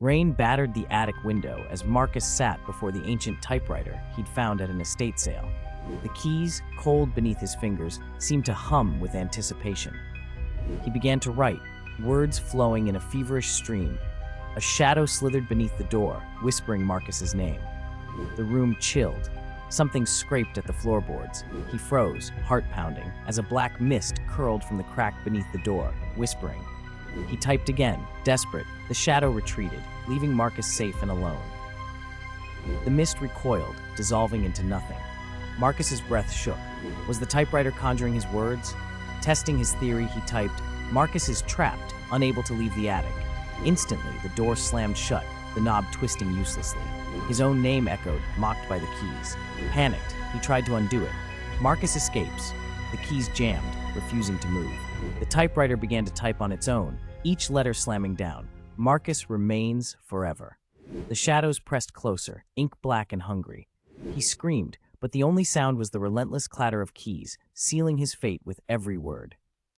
Rain battered the attic window as Marcus sat before the ancient typewriter he'd found at an estate sale. The keys, cold beneath his fingers, seemed to hum with anticipation. He began to write, words flowing in a feverish stream. A shadow slithered beneath the door, whispering Marcus's name. The room chilled. Something scraped at the floorboards. He froze, heart pounding, as a black mist curled from the crack beneath the door, whispering. He typed again, desperate. The shadow retreated, leaving Marcus safe and alone. The mist recoiled, dissolving into nothing. Marcus's breath shook. Was the typewriter conjuring his words? Testing his theory, he typed, "Marcus is trapped, unable to leave the attic." Instantly, the door slammed shut, the knob twisting uselessly. His own name echoed, mocked by the keys. Panicked, he tried to undo it. Marcus escapes. The keys jammed, refusing to move. The typewriter began to type on its own, each letter slamming down. Marcus remains forever. The shadows pressed closer, ink black and hungry. He screamed, but the only sound was the relentless clatter of keys, sealing his fate with every word.